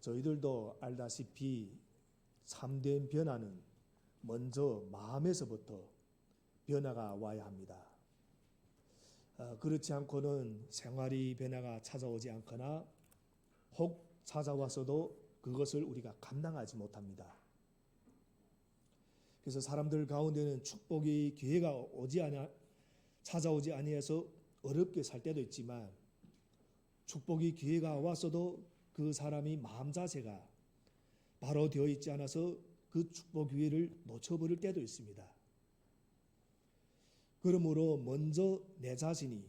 저희들도 알다시피 참된 변화는 먼저 마음에서부터 변화가 와야 합니다. 그렇지 않고는 생활의 변화가 찾아오지 않거나 혹 찾아왔어도 그것을 우리가 감당하지 못합니다. 그래서 사람들 가운데는 축복의 기회가 찾아오지 아니해서 어렵게 살 때도 있지만 축복의 기회가 왔어도 그 사람이 마음 자세가 바로 되어 있지 않아서 그 축복 기회를 놓쳐버릴 때도 있습니다. 그러므로 먼저 내 자신이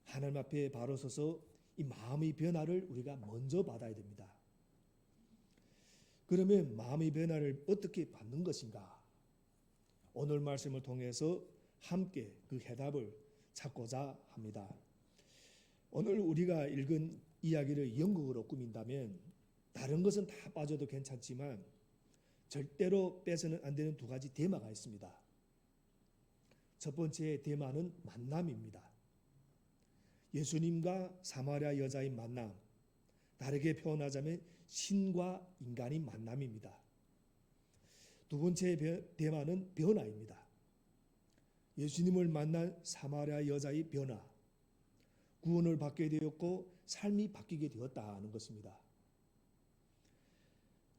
하나님 앞에 바로 서서 이 마음의 변화를 우리가 먼저 받아야 됩니다. 그러면 마음의 변화를 어떻게 받는 것인가? 오늘 말씀을 통해서 함께 그 해답을 찾고자 합니다. 오늘 우리가 읽은 이야기를 연극으로 꾸민다면 다른 것은 다 빠져도 괜찮지만 절대로 빼서는 안 되는 두 가지 테마가 있습니다. 첫 번째 테마는 만남입니다. 예수님과 사마리아 여자의 만남, 다르게 표현하자면 신과 인간의 만남입니다. 두 번째 테마는 변화입니다. 예수님을 만난 사마리아 여자의 변화, 구원을 받게 되었고 삶이 바뀌게 되었다는 것입니다.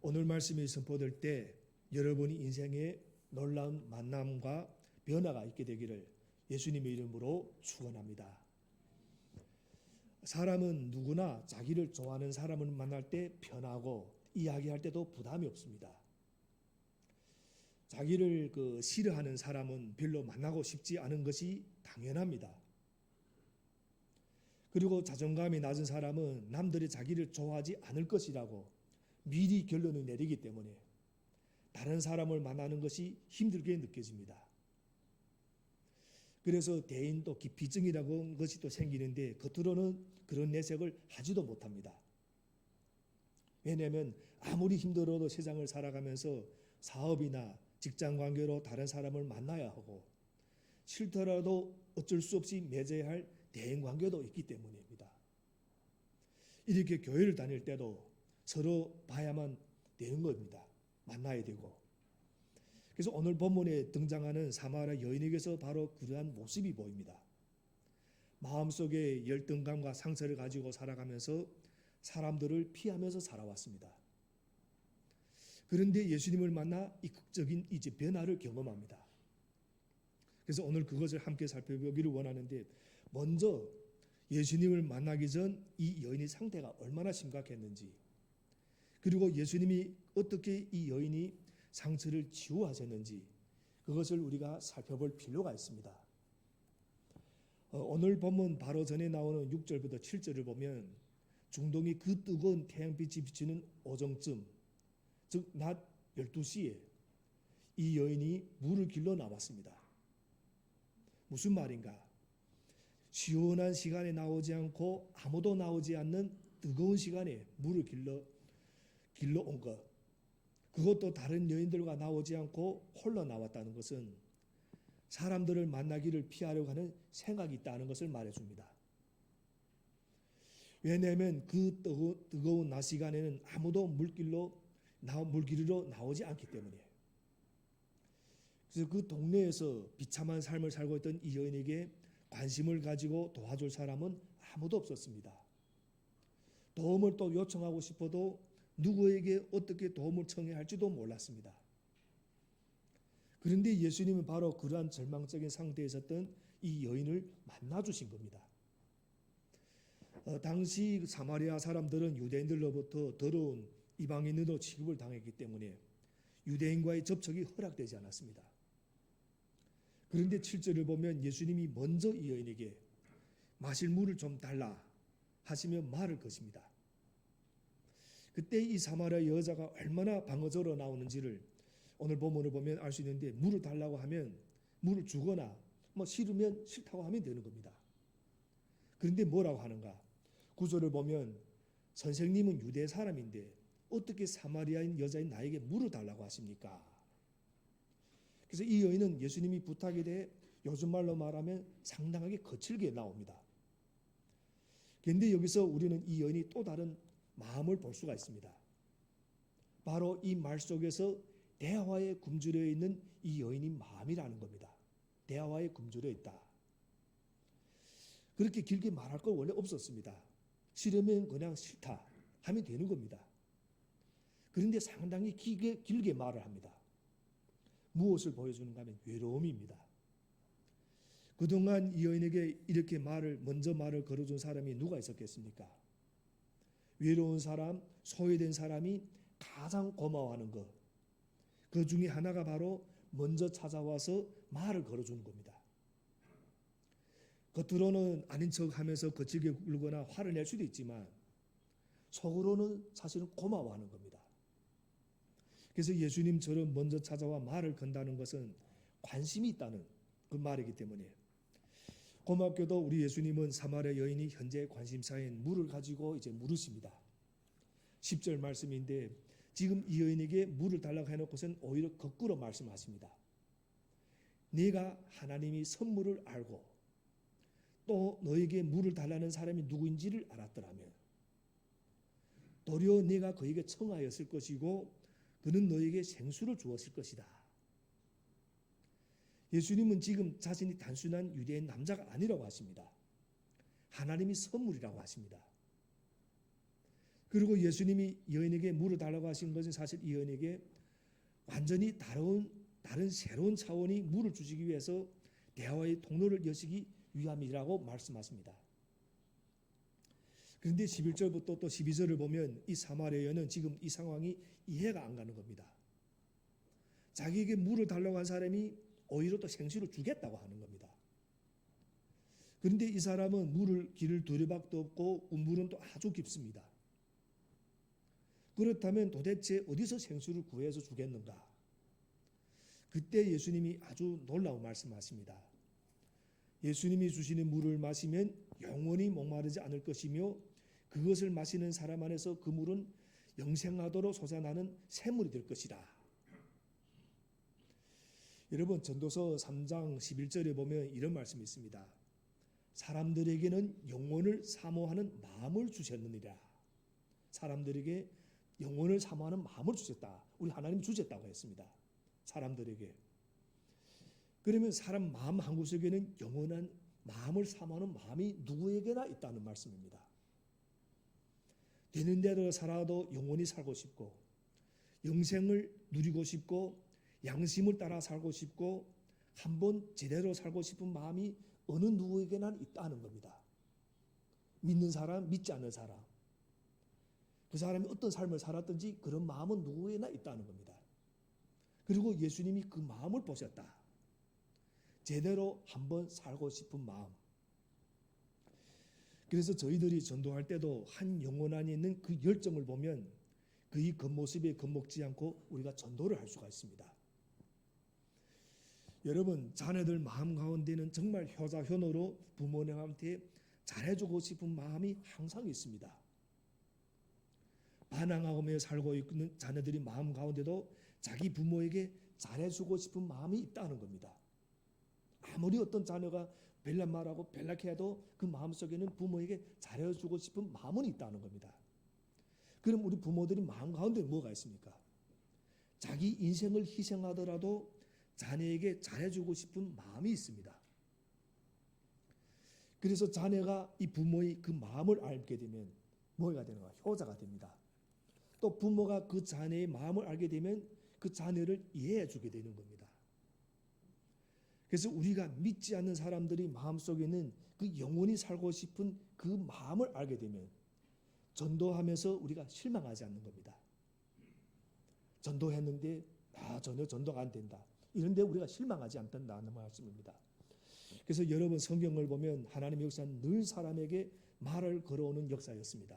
오늘 말씀이 선포될 때 여러분이 인생에 놀라운 만남과 변화가 있게 되기를 예수님의 이름으로 축원합니다. 사람은 누구나 자기를 좋아하는 사람을 만날 때 편하고 이야기할 때도 부담이 없습니다. 자기를 싫어하는 사람은 별로 만나고 싶지 않은 것이 당연합니다. 그리고 자존감이 낮은 사람은 남들이 자기를 좋아하지 않을 것이라고 미리 결론을 내리기 때문에 다른 사람을 만나는 것이 힘들게 느껴집니다. 그래서 대인도 기피증이라고 하는 것이 또 생기는데 겉으로는 그런 내색을 하지도 못합니다. 왜냐하면 아무리 힘들어도 세상을 살아가면서 사업이나 직장 관계로 다른 사람을 만나야 하고 싫더라도 어쩔 수 없이 맺어야 할 대인 관계도 있기 때문입니다. 이렇게 교회를 다닐 때도 서로 봐야만 되는 겁니다. 만나야 되고. 그래서 오늘 본문에 등장하는 사마리아 여인에게서 바로 그러한 모습이 보입니다. 마음속에 열등감과 상처를 가지고 살아가면서 사람들을 피하면서 살아왔습니다. 그런데 예수님을 만나 이 극적인 이제 변화를 경험합니다. 그래서 오늘 그것을 함께 살펴보기를 원하는데 먼저 예수님을 만나기 전 이 여인의 상태가 얼마나 심각했는지 그리고 예수님이 어떻게 이 여인이 상처를 치유하셨는지 그것을 우리가 살펴볼 필요가 있습니다. 오늘 본문 바로 전에 나오는 6절부터 7절을 보면 중동이 그 뜨거운 태양빛이 비치는 오정쯤 즉 낮 12시에 이 여인이 물을 길러 나왔습니다. 무슨 말인가? 시원한 시간에 나오지 않고 아무도 나오지 않는 뜨거운 시간에 물을 길러 온 것. 그것도 다른 여인들과 나오지 않고 홀로 나왔다는 것은 사람들을 만나기를 피하려고 하는 생각이 있다는 것을 말해줍니다. 왜냐하면 그 뜨거운 낮 시간에는 아무도 물길로 나오지 않기 때문이에요. 그래서 그 동네에서 비참한 삶을 살고 있던 이 여인에게 관심을 가지고 도와줄 사람은 아무도 없었습니다. 도움을 또 요청하고 싶어도 누구에게 어떻게 도움을 청해야 할지도 몰랐습니다. 그런데 예수님은 바로 그러한 절망적인 상태에 있었던 이 여인을 만나주신 겁니다. 당시 사마리아 사람들은 유대인들로부터 더러운 이방인으로 취급을 당했기 때문에 유대인과의 접촉이 허락되지 않았습니다. 그런데 7절을 보면 예수님이 먼저 이 여인에게 마실 물을 좀 달라 하시며 말을 것입니다. 그때 이 사마리아 여자가 얼마나 방어적으로 나오는지를 오늘 본문을 보면 알 수 있는데 물을 달라고 하면 물을 주거나 싫으면 싫다고 하면 되는 겁니다. 그런데 뭐라고 하는가? 9절을 보면 선생님은 유대 사람인데 어떻게 사마리아인 여자인 나에게 물을 달라고 하십니까? 그래서 이 여인은 예수님이 부탁에 대해 요즘 말로 말하면 상당하게 거칠게 나옵니다. 그런데 여기서 우리는 이 여인이 또 다른 마음을 볼 수가 있습니다. 바로 이 말 속에서 대화에 굶주려 있는 이 여인의 마음이라는 겁니다. 대화에 굶주려 있다. 그렇게 길게 말할 건 원래 없었습니다. 싫으면 그냥 싫다 하면 되는 겁니다. 그런데 상당히 길게 말을 합니다. 무엇을 보여주는가 하면 외로움입니다. 그동안 이 여인에게 이렇게 먼저 말을 걸어준 사람이 누가 있었겠습니까? 외로운 사람, 소외된 사람이 가장 고마워하는 것. 그 중에 하나가 바로 먼저 찾아와서 말을 걸어주는 겁니다. 겉으로는 아닌 척하면서 거칠게 굴거나 화를 낼 수도 있지만 속으로는 사실은 고마워하는 겁니다. 그래서 예수님처럼 먼저 찾아와 말을 건다는 것은 관심이 있다는 그 말이기 때문에 고맙게도 우리 예수님은 사마리아 여인이 현재 관심사인 물을 가지고 이제 물으십니다. 10절 말씀인데 지금 이 여인에게 물을 달라고 해놓고선 오히려 거꾸로 말씀하십니다. 네가 하나님이 선물을 알고 또 너에게 물을 달라는 사람이 누구인지를 알았더라면 도리어 네가 그에게 청하였을 것이고 그는 너에게 생수를 주었을 것이다. 예수님은 지금 자신이 단순한 유대인 남자가 아니라고 하십니다. 하나님이 선물이라고 하십니다. 그리고 예수님이 여인에게 물을 달라고 하신 것은 사실 이 여인에게 완전히 다른 새로운 차원의 물을 주시기 위해서 대화의 통로를 여시기 위함이라고 말씀하십니다. 그런데 11절부터 또 12절을 보면 이 사마리아 여인은 지금 이 상황이 이해가 안 가는 겁니다. 자기에게 물을 달라고 한 사람이 오히려 또 생수를 주겠다고 하는 겁니다. 그런데 이 사람은 길을 두레박도 없고 물은 또 아주 깊습니다. 그렇다면 도대체 어디서 생수를 구해서 주겠는가? 그때 예수님이 아주 놀라운 말씀하십니다. 예수님이 주시는 물을 마시면 영원히 목마르지 않을 것이며 그것을 마시는 사람 안에서 그 물은 영생하도록 솟아나는 샘물이 될 것이다. 여러분 전도서 3장 11절에 보면 이런 말씀이 있습니다. 사람들에게는 영혼을 사모하는 마음을 주셨느니라. 사람들에게 영혼을 사모하는 마음을 주셨다. 우리 하나님 주셨다고 했습니다. 사람들에게. 그러면 사람 마음 한구석에는 영원한 마음을 사모하는 마음이 누구에게나 있다는 말씀입니다. 되는 대로 살아도 영원히 살고 싶고 영생을 누리고 싶고 양심을 따라 살고 싶고 한번 제대로 살고 싶은 마음이 어느 누구에게나 있다는 겁니다. 믿는 사람, 믿지 않는 사람. 그 사람이 어떤 삶을 살았든지 그런 마음은 누구에게나 있다는 겁니다. 그리고 예수님이 그 마음을 보셨다. 제대로 한번 살고 싶은 마음. 그래서 저희들이 전도할 때도 한 영혼 안에 있는 그 열정을 보면 그의 겉모습에 겁먹지 않고 우리가 전도를 할 수가 있습니다. 여러분 자녀들 마음 가운데는 정말 효자효노로 부모님한테 잘해주고 싶은 마음이 항상 있습니다. 반항하며 살고 있는 자녀들이 마음 가운데도 자기 부모에게 잘해주고 싶은 마음이 있다는 겁니다. 아무리 어떤 자녀가 별난 말하고 별나게 해도 그 마음속에는 부모에게 잘해주고 싶은 마음은 있다는 겁니다. 그럼 우리 부모들이 마음 가운데 뭐가 있습니까? 자기 인생을 희생하더라도 자녀에게 잘해주고 싶은 마음이 있습니다. 그래서 자녀가 이 부모의 그 마음을 알게 되면 뭐가 되는가? 효자가 됩니다. 또 부모가 그 자녀의 마음을 알게 되면 그 자녀를 이해해 주게 되는 겁니다. 그래서 우리가 믿지 않는 사람들이 마음속에는 그 영원히 살고 싶은 그 마음을 알게 되면 전도하면서 우리가 실망하지 않는 겁니다. 전도했는데 전혀 전도가 안 된다. 이런데 우리가 실망하지 않는다는 말씀입니다. 그래서 여러분 성경을 보면 하나님의 역사는 늘 사람에게 말을 걸어오는 역사였습니다.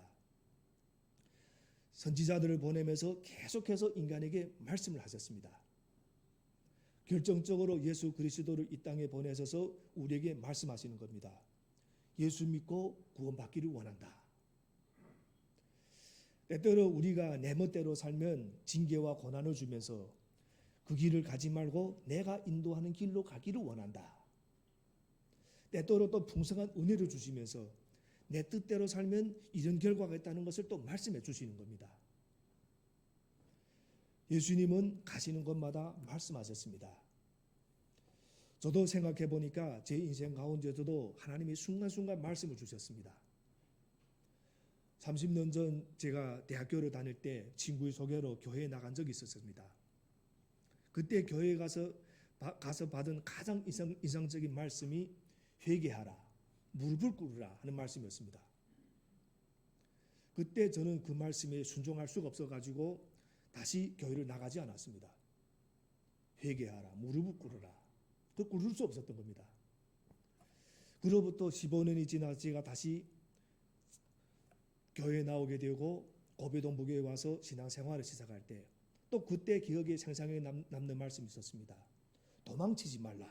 선지자들을 보내면서 계속해서 인간에게 말씀을 하셨습니다. 결정적으로 예수 그리스도를 이 땅에 보내셔서 우리에게 말씀하시는 겁니다. 예수 믿고 구원받기를 원한다. 때때로 우리가 내 멋대로 살면 징계와 고난을 주면서 그 길을 가지 말고 내가 인도하는 길로 가기를 원한다. 때때로 또 풍성한 은혜를 주시면서 내 뜻대로 살면 이런 결과가 있다는 것을 또 말씀해 주시는 겁니다. 예수님은 가시는 곳마다 말씀하셨습니다. 저도 생각해 보니까 제 인생 가운데서도 하나님이 순간순간 말씀을 주셨습니다. 30년 전 제가 대학교를 다닐 때 친구의 소개로 교회에 나간 적이 있었습니다. 그때 교회에 가서 받은 가장 인상적인 말씀이 회개하라, 무릎을 꿇으라 하는 말씀이었습니다. 그때 저는 그 말씀에 순종할 수가 없어가지고 다시 교회를 나가지 않았습니다. 회개하라, 무릎을 꿇으라. 그 꿇을 수 없었던 겁니다. 그로부터 15년이 지나 제가 다시 교회에 나오게 되고 고배동부교에 와서 신앙생활을 시작할 때 또 그때 기억에 생생하게 남는 말씀이 있었습니다. 도망치지 말라.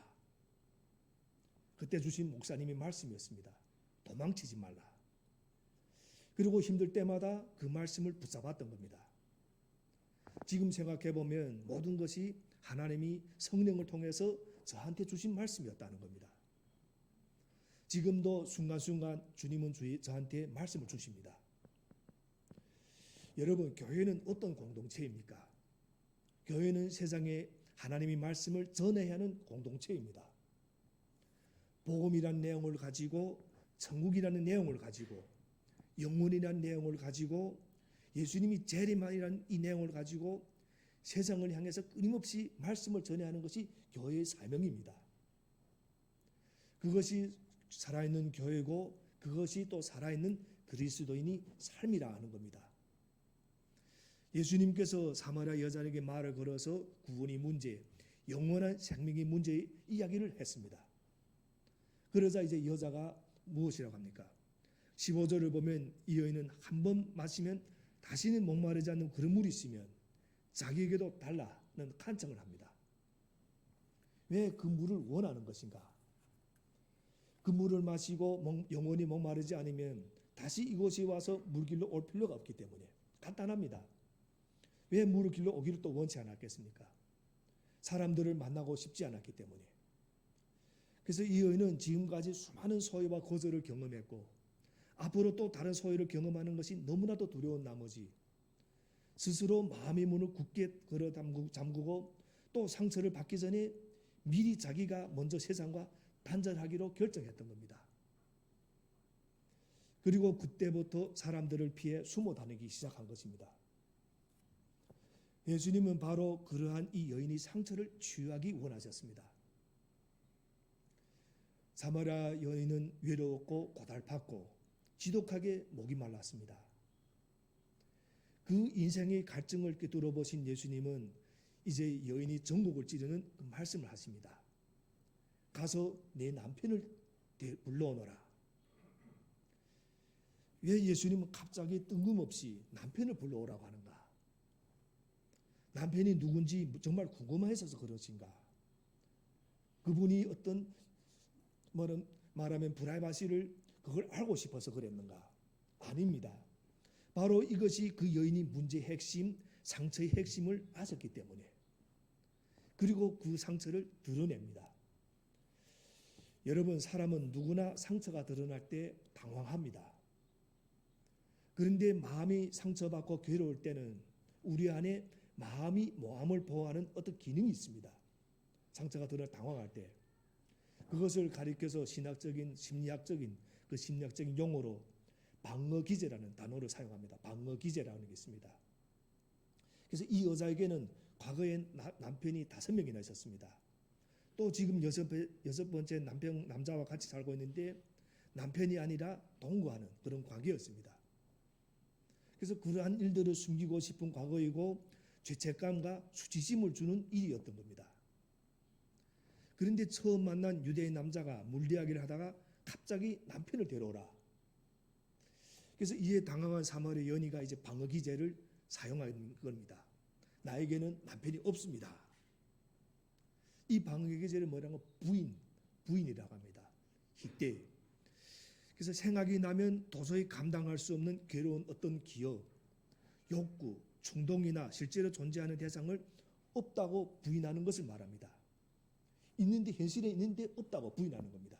그때 주신 목사님의 말씀이었습니다. 도망치지 말라. 그리고 힘들 때마다 그 말씀을 붙잡았던 겁니다. 지금 생각해 보면 모든 것이 하나님이 성령을 통해서 저한테 주신 말씀이었다는 겁니다. 지금도 순간순간 주님은 저한테 말씀을 주십니다. 여러분, 교회는 어떤 공동체입니까? 교회는 세상에 하나님의 말씀을 전해야 하는 공동체입니다. 복음이라는 내용을 가지고, 천국이라는 내용을 가지고, 영원이라는 내용을 가지고, 예수님이 재림이라는 이 내용을 가지고 세상을 향해서 끊임없이 말씀을 전해야 하는 것이 교회의 사명입니다. 그것이 살아있는 교회고, 그것이 또 살아있는 그리스도인이 삶이라 하는 겁니다. 예수님께서 사마리아 여자에게 말을 걸어서 구원의 문제, 영원한 생명의 문제의 이야기를 했습니다. 그러자 이제 여자가 무엇이라고 합니까? 15절을 보면 이 여인은 한 번 마시면 다시는 목마르지 않는 그런 물이 있으면 자기에게도 달라는 간청을 합니다. 왜 그 물을 원하는 것인가? 그 물을 마시고 영원히 목마르지 않으면 다시 이곳에 와서 물길로 올 필요가 없기 때문에 간단합니다. 왜 물을 길로 오기를 또 원치 않았겠습니까? 사람들을 만나고 싶지 않았기 때문에. 그래서 이 여인은 지금까지 수많은 소외와 거절을 경험했고 앞으로 또 다른 소외를 경험하는 것이 너무나도 두려운 나머지 스스로 마음의 문을 굳게 걸어 잠그고 또 상처를 받기 전에 미리 자기가 먼저 세상과 단절하기로 결정했던 겁니다. 그리고 그때부터 사람들을 피해 숨어 다니기 시작한 것입니다. 예수님은 바로 그러한 이 여인의 상처를 치유하기 원하셨습니다. 사마리아 여인은 외로웠고 고달팠고 지독하게 목이 말랐습니다. 그 인생의 갈증을 꿰뚫어 보신 예수님은 이제 여인이 전곡을 찌르는 그 말씀을 하십니다. 가서 내 남편을 불러오너라. 왜 예수님은 갑자기 뜬금없이 남편을 불러오라고 하는가? 남편이 누군지 정말 궁금해서 그러신가? 그분이 어떤 말하면 프라이버시를 그걸 알고 싶어서 그랬는가? 아닙니다. 바로 이것이 그 여인이 문제의 핵심, 상처의 핵심을 아셨기 때문에 그리고 그 상처를 드러냅니다. 여러분, 사람은 누구나 상처가 드러날 때 당황합니다. 그런데 마음이 상처받고 괴로울 때는 우리 안에 마음을 보호하는 어떤 기능이 있습니다. 상처가 드러나 당황할 때 그것을 가리켜서 심리학적인 그 심리학적인 용어로 방어기제라는 단어를 사용합니다. 방어기제라는 게 있습니다. 그래서 이 여자에게는 과거에 남편이 5명이나 있었습니다. 또 지금 여섯 번째 남자와 같이 살고 있는데 남편이 아니라 동거하는 그런 관계였습니다. 그래서 그러한 일들을 숨기고 싶은 과거이고 죄책감과 수치심을 주는 일이었던 겁니다. 그런데 처음 만난 유대인 남자가 물리하기를 하다가 갑자기 남편을 데려오라. 그래서 이에 당황한 사마리아 여인이가 이제 방어기제를 사용한 겁니다. 나에게는 남편이 없습니다. 이 방어기제를 뭐라고 부인이라고 합니다. 희대. 그래서 생각이 나면 도저히 감당할 수 없는 괴로운 어떤 기억, 욕구, 충동이나 실제로 존재하는 대상을 없다고 부인하는 것을 말합니다. 있는데 현실에 있는데 없다고 부인하는 겁니다.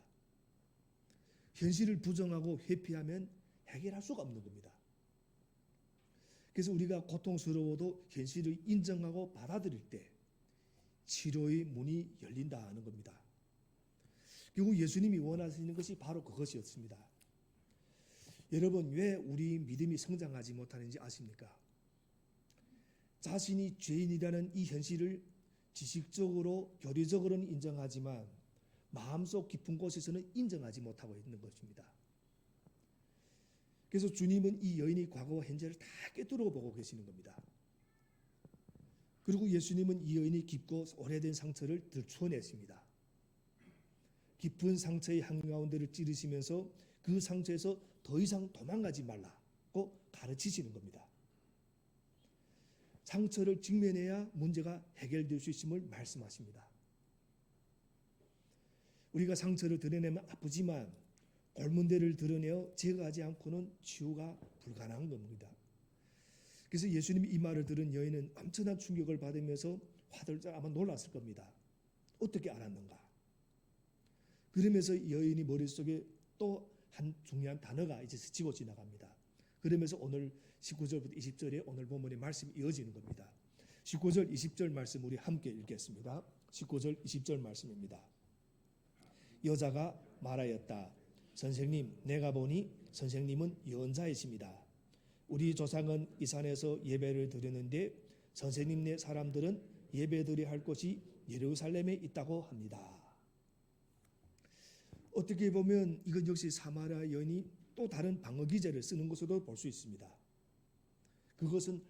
현실을 부정하고 회피하면 해결할 수가 없는 겁니다. 그래서 우리가 고통스러워도 현실을 인정하고 받아들일 때 치료의 문이 열린다 하는 겁니다. 결국 예수님이 원하시는 것이 바로 그것이었습니다. 여러분, 왜 우리 믿음이 성장하지 못하는지 아십니까? 자신이 죄인이라는 이 현실을 지식적으로 교리적으로는 인정하지만 마음속 깊은 곳에서는 인정하지 못하고 있는 것입니다. 그래서 주님은 이 여인이 과거와 현재를 다 꿰뚫어 보고 계시는 겁니다. 그리고 예수님은 이 여인이 깊고 오래된 상처를 들추어냈습니다. 깊은 상처의 한가운데를 찌르시면서 그 상처에서 더 이상 도망가지 말라고 가르치시는 겁니다. 상처를 직면해야 문제가 해결될 수 있음을 말씀하십니다. 우리가 상처를 드러내면 아프지만 곪은 데를 드러내어 제거하지 않고는 치유가 불가능한 겁니다. 그래서 예수님이 이 말을 들은 여인은 엄청난 충격을 받으면서 화들짝 아마 놀랐을 겁니다. 어떻게 알았는가? 그러면서 여인이 머릿속에 또 한 중요한 단어가 이제 스치고 지나갑니다. 그러면서 오늘 19절부터 20절에 오늘 본문의 말씀이 이어지는 겁니다. 19절 20절 말씀 우리 함께 읽겠습니다. 19절 20절 말씀입니다. 여자가 말하였다. 선생님, 내가 보니 선생님은 예언자이십니다. 우리 조상은 이 산에서 예배를 드렸는데 선생님네 사람들은 예배드려야 할 곳이 예루살렘에 있다고 합니다. 어떻게 보면 이건 역시 사마리아 여인이 또 다른 방어 기제를 쓰는 것으로 볼 수 있습니다. 그것은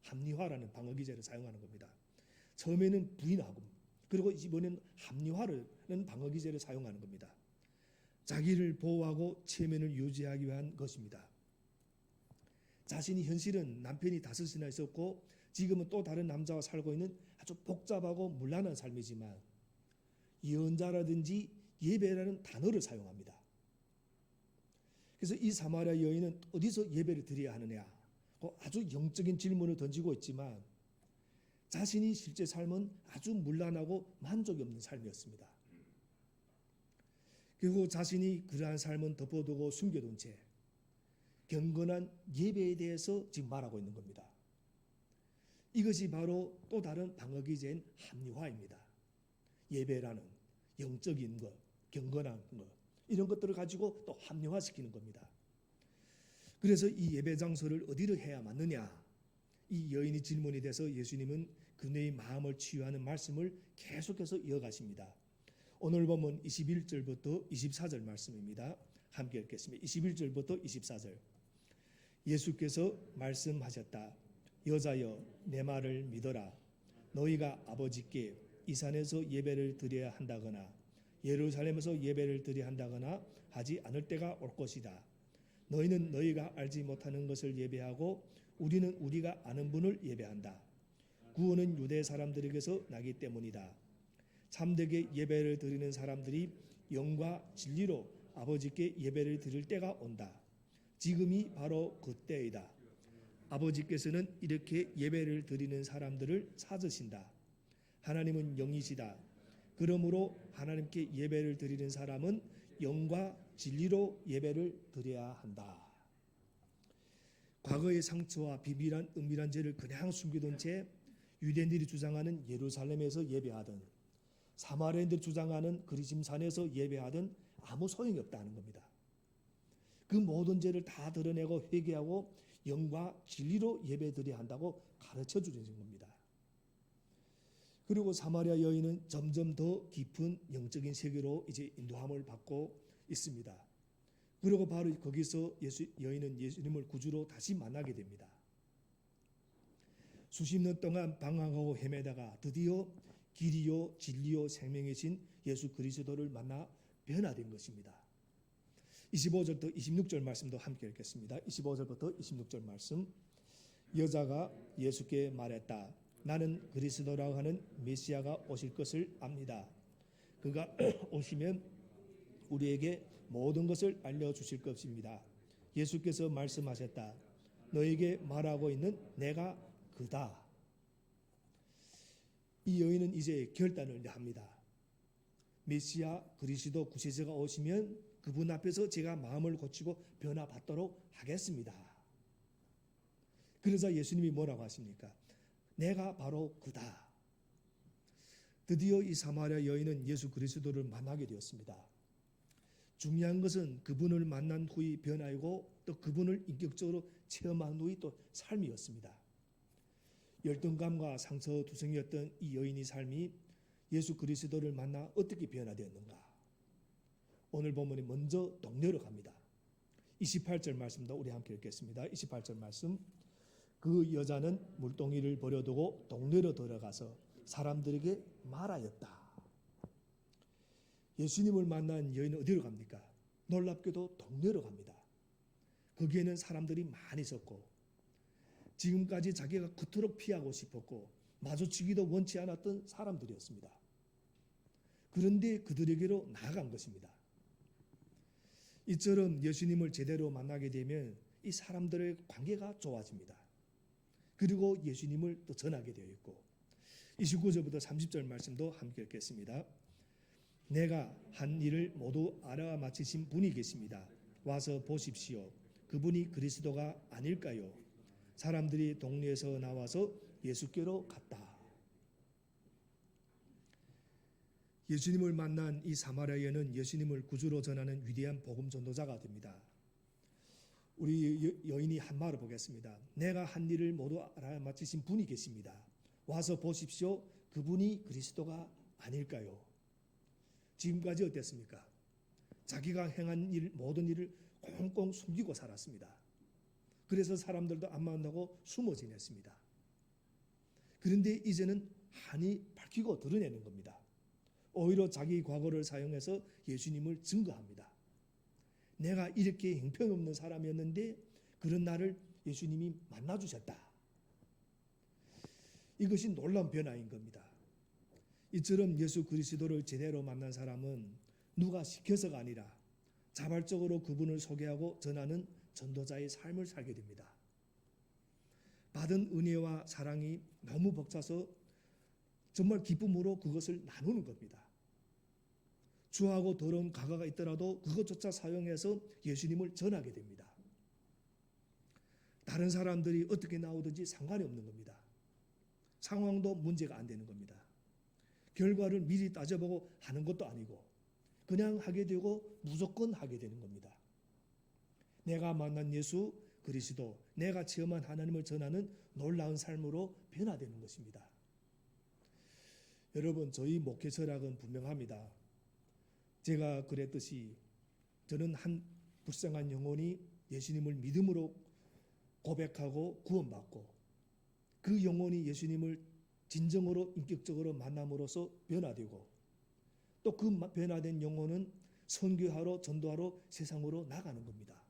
합리화라는 방어 기제를 사용하는 겁니다. 처음에는 부인하고 그리고 이번에는 합리화라는 방어 기제를 사용하는 겁니다. 자기를 보호하고 체면을 유지하기 위한 것입니다. 자신이 현실은 남편이 5이나 있었고 지금은 또 다른 남자와 살고 있는 아주 복잡하고 문란한 삶이지만 예언자라든지 예배라는 단어를 사용합니다. 그래서 이 사마리아 여인은 어디서 예배를 드려야 하느냐 아주 영적인 질문을 던지고 있지만 자신이 실제 삶은 아주 문란하고 만족이 없는 삶이었습니다. 그리고 자신이 그러한 삶은 덮어두고 숨겨둔 채 경건한 예배에 대해서 지금 말하고 있는 겁니다. 이것이 바로 또 다른 방어 기제인 합리화입니다. 예배라는 영적인 것, 경건한 것 이런 것들을 가지고 또 합리화시키는 겁니다. 그래서 이 예배 장소를 어디로 해야 맞느냐 이 여인의 질문에 대해서 예수님은 그녀의 마음을 치유하는 말씀을 계속해서 이어가십니다. 오늘 보면 21절부터 24절 말씀입니다. 함께 읽겠습니다. 21절부터 24절 예수께서 말씀하셨다. 여자여 내 말을 믿어라. 너희가 아버지께 이 산에서 예배를 드려야 한다거나 예루살렘에서 예배를 드려야 한다거나 하지 않을 때가 올 것이다. 너희는 너희가 알지 못하는 것을 예배하고 우리는 우리가 아는 분을 예배한다. 구원은 유대 사람들에게서 나기 때문이다. 참되게 예배를 드리는 사람들이 영과 진리로 아버지께 예배를 드릴 때가 온다. 지금이 바로 그때이다. 아버지께서는 이렇게 예배를 드리는 사람들을 찾으신다. 하나님은 영이시다. 그러므로 하나님께 예배를 드리는 사람은 영과 진리로 예배를 드려야 한다. 과거의 상처와 비밀한 은밀한 죄를 그냥 숨겨둔 채 유대인들이 주장하는 예루살렘에서 예배하든 사마리아인들이 주장하는 그리심산에서 예배하든 아무 소용이 없다는 겁니다. 그 모든 죄를 다 드러내고 회개하고 영과 진리로 예배드려야 한다고 가르쳐 주는 겁니다. 그리고 사마리아 여인은 점점 더 깊은 영적인 세계로 이제 인도함을 받고 있습니다. 그리고 바로 거기서 여인은 예수님을 구주로 다시 만나게 됩니다. 수십 년 동안 방황하고 헤매다가 드디어 길이요 진리요 생명이신 예수 그리스도를 만나 변화된 것입니다. 25절부터 26절 말씀도 함께 읽겠습니다. 25절부터 26절 말씀 여자가 예수께 말했다. 나는 그리스도라고 하는 메시아가 오실 것을 압니다. 그가 오시면 우리에게 모든 것을 알려주실 것입니다. 예수께서 말씀하셨다. 너에게 말하고 있는 내가 그다. 이 여인은 이제 결단을 합니다. 메시아 그리스도 구세주가 오시면 그분 앞에서 제가 마음을 고치고 변화받도록 하겠습니다. 그러자 예수님이 뭐라고 하십니까? 내가 바로 그다. 드디어 이 사마리아 여인은 예수 그리스도를 만나게 되었습니다. 중요한 것은 그분을 만난 후의 변화이고 또 그분을 인격적으로 체험한 후의 또 삶이었습니다. 열등감과 상처투성이었던 이 여인의 삶이 예수 그리스도를 만나 어떻게 변화되었는가? 오늘 본문이 먼저 동네로 갑니다. 28절 말씀도 우리 함께 읽겠습니다. 28절 말씀. 그 여자는 물동이를 버려두고 동네로 들어가서 사람들에게 말하였다. 예수님을 만난 여인은 어디로 갑니까? 놀랍게도 동네로 갑니다. 거기에는 사람들이 많이 있었고 지금까지 자기가 그토록 피하고 싶었고 마주치기도 원치 않았던 사람들이었습니다. 그런데 그들에게로 나아간 것입니다. 이처럼 예수님을 제대로 만나게 되면 이 사람들의 관계가 좋아집니다. 그리고 예수님을 또 전하게 되어 있고 29절부터 30절 말씀도 함께 읽겠습니다. 내가 한 일을 모두 알아맞히신 분이 계십니다. 와서 보십시오. 그분이 그리스도가 아닐까요? 사람들이 동네에서 나와서 예수께로 갔다. 예수님을 만난 이 사마리아인은 예수님을 구주로 전하는 위대한 복음 전도자가 됩니다. 우리 여인이 한 말을 보겠습니다. 내가 한 일을 모두 알아맞히신 분이 계십니다. 와서 보십시오. 그분이 그리스도가 아닐까요? 지금까지 어땠습니까? 자기가 행한 일, 모든 일을 꽁꽁 숨기고 살았습니다. 그래서 사람들도 안 만나고 숨어 지냈습니다. 그런데 이제는 한이 밝히고 드러내는 겁니다. 오히려 자기 과거를 사용해서 예수님을 증거합니다. 내가 이렇게 형편없는 사람이었는데 그런 나를 예수님이 만나주셨다. 이것이 놀라운 변화인 겁니다. 이처럼 예수 그리스도를 제대로 만난 사람은 누가 시켜서가 아니라 자발적으로 그분을 소개하고 전하는 전도자의 삶을 살게 됩니다. 받은 은혜와 사랑이 너무 벅차서 정말 기쁨으로 그것을 나누는 겁니다. 추하고 더러운 가가가 있더라도 그것조차 사용해서 예수님을 전하게 됩니다. 다른 사람들이 어떻게 나오든지 상관이 없는 겁니다. 상황도 문제가 안 되는 겁니다. 결과를 미리 따져보고 하는 것도 아니고 그냥 하게 되고 무조건 하게 되는 겁니다. 내가 만난 예수 그리스도, 내가 체험한 하나님을 전하는 놀라운 삶으로 변화되는 것입니다. 여러분, 저희 목회 철학은 분명합니다. 제가 그랬듯이 저는 한 불쌍한 영혼이 예수님을 믿음으로 고백하고 구원받고 그 영혼이 예수님을 진정으로 인격적으로 만남으로써 변화되고 또 그 변화된 영혼은 선교하러 전도하러 세상으로 나가는 겁니다.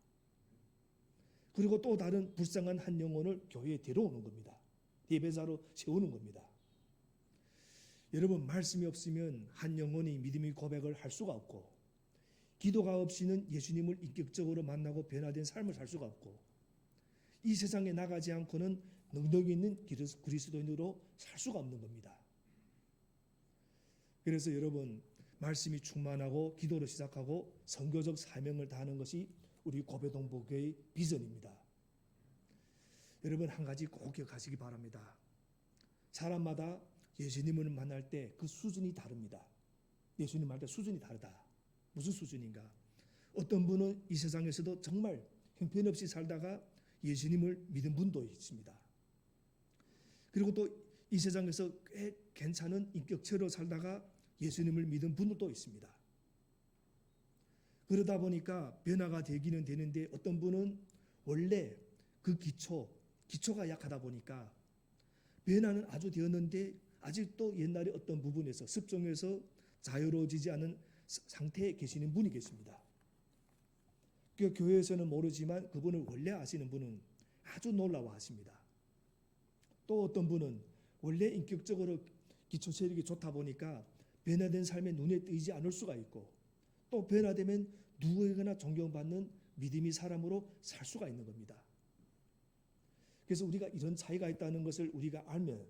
그리고 또 다른 불쌍한 한 영혼을 교회에 데려오는 겁니다. 예배자로 세우는 겁니다. 여러분, 말씀이 없으면 한 영혼이 믿음의 고백을 할 수가 없고 기도가 없이는 예수님을 인격적으로 만나고 변화된 삶을 살 수가 없고 이 세상에 나가지 않고는 능력 있는 그리스도인으로 살 수가 없는 겁니다. 그래서 여러분, 말씀이 충만하고 기도로 시작하고 선교적 사명을 다하는 것이 우리 고배동복교의 비전입니다. 여러분, 한 가지 꼭 기억하시기 바랍니다. 사람마다 예수님을 만날 때 그 수준이 다릅니다. 예수님 만날 때 수준이 다르다. 무슨 수준인가? 어떤 분은 이 세상에서도 정말 형편없이 살다가 예수님을 믿은 분도 있습니다. 그리고 또 이 세상에서 꽤 괜찮은 인격체로 살다가 예수님을 믿은 분도 있습니다. 그러다 보니까 변화가 되기는 되는데 어떤 분은 원래 그 기초가 약하다 보니까 변화는 아주 되었는데 아직도 옛날에 어떤 부분에서 습성에서 자유로워지지 않은 상태에 계시는 분이 계십니다. 그 교회에서는 모르지만 그분을 원래 아시는 분은 아주 놀라워하십니다. 또 어떤 분은 원래 인격적으로 기초 체력이 좋다 보니까 변화된 삶에 눈에 띄지 않을 수가 있고 또 변화되면 누구에게나 존경받는 믿음의 사람으로 살 수가 있는 겁니다. 그래서 우리가 이런 차이가 있다는 것을 우리가 알면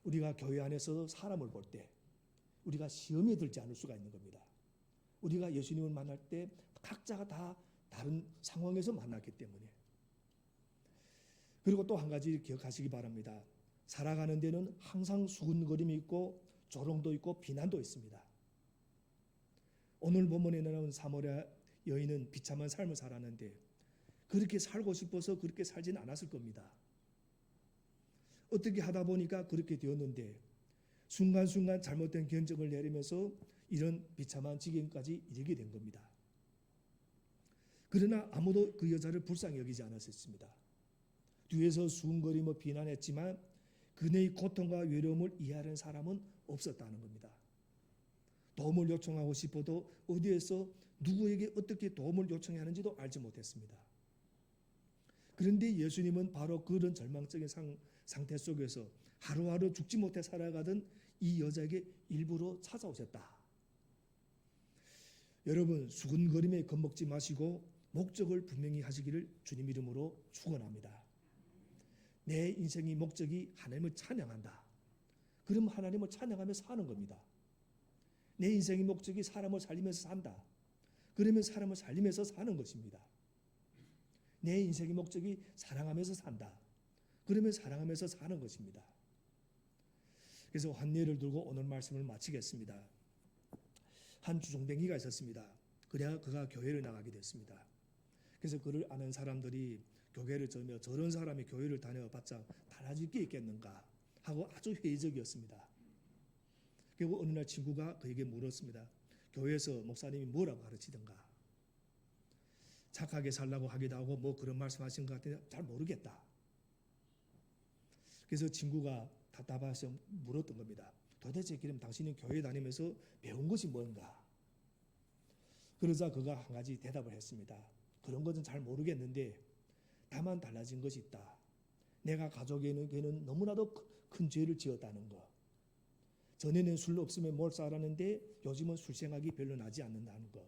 우리가 교회 안에서 사람을 볼 때 우리가 시험에 들지 않을 수가 있는 겁니다. 우리가 예수님을 만날 때 각자가 다 다른 상황에서 만났기 때문에 그리고 또 한 가지 기억하시기 바랍니다. 살아가는 데는 항상 수군거림이 있고 조롱도 있고 비난도 있습니다. 오늘 본문에 나오는 사마리아 여인은 비참한 삶을 살았는데 그렇게 살고 싶어서 그렇게 살지는 않았을 겁니다. 어떻게 하다 보니까 그렇게 되었는데 순간순간 잘못된 결정을 내리면서 이런 비참한 지경까지 이르게 된 겁니다. 그러나 아무도 그 여자를 불쌍히 여기지 않았습니다. 뒤에서 수군거리며 비난했지만 그녀의 고통과 외로움을 이해하는 사람은 없었다는 겁니다. 도움을 요청하고 싶어도 어디에서 누구에게 어떻게 도움을 요청해야 하는지도 알지 못했습니다. 그런데 예수님은 바로 그런 절망적인 상태 속에서 하루하루 죽지 못해 살아가던 이 여자에게 일부러 찾아오셨다. 여러분, 수군거림에 겁먹지 마시고 목적을 분명히 하시기를 주님 이름으로 축원합니다. 내 인생의 목적이 하나님을 찬양한다. 그럼 하나님을 찬양하면서 사는 겁니다. 내 인생의 목적이 사람을 살리면서 산다. 그러면 사람을 살리면서 사는 것입니다. 내 인생의 목적이 사랑하면서 산다. 그러면 사랑하면서 사는 것입니다. 그래서 환례를 들고 오늘 말씀을 마치겠습니다. 한 주종뱅이가 있었습니다. 그래야 그가 교회를 나가게 됐습니다. 그래서 그를 아는 사람들이 교회를 저며 저런 사람이 교회를 다녀봤자 달라질 게 있겠는가 하고 아주 회의적이었습니다. 그리고 어느 날 친구가 그에게 물었습니다. 교회에서 목사님이 뭐라고 가르치던가. 착하게 살라고 하기도 하고 뭐 그런 말씀하신 것 같은데 잘 모르겠다. 그래서 친구가 답답해서 물었던 겁니다. 도대체 그럼 당신은 교회 다니면서 배운 것이 뭔가? 그러자 그가 한 가지 대답을 했습니다. 그런 것은 잘 모르겠는데 다만 달라진 것이 있다. 내가 가족에게는 너무나도 큰 죄를 지었다는 것. 전에는 술 없으면 몰살하는데 요즘은 술 생각이 별로 나지 않는다는 것.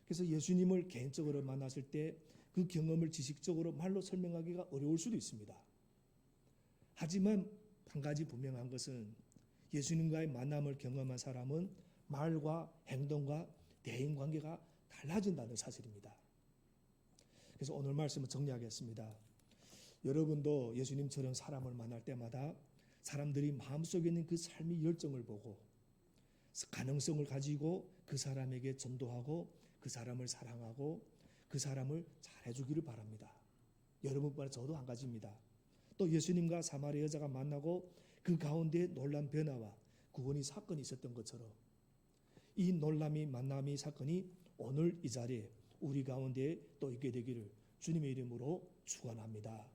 그래서 예수님을 개인적으로 만났을 때 그 경험을 지식적으로 말로 설명하기가 어려울 수도 있습니다. 하지만 한 가지 분명한 것은 예수님과의 만남을 경험한 사람은 말과 행동과 대인관계가 달라진다는 사실입니다. 그래서 오늘 말씀을 정리하겠습니다. 여러분도 예수님처럼 사람을 만날 때마다 사람들이 마음속에 있는 그 삶의 열정을 보고 가능성을 가지고 그 사람에게 전도하고 그 사람을 사랑하고 그 사람을 잘해주기를 바랍니다. 여러분뿐만 저도 한 가지입니다. 또 예수님과 사마리아 여자가 만나고 그 가운데 놀란 변화와 구원의 사건이 있었던 것처럼 이 놀람이 만남의 사건이 오늘 이 자리에 우리 가운데 또 있게 되기를 주님의 이름으로 축원합니다.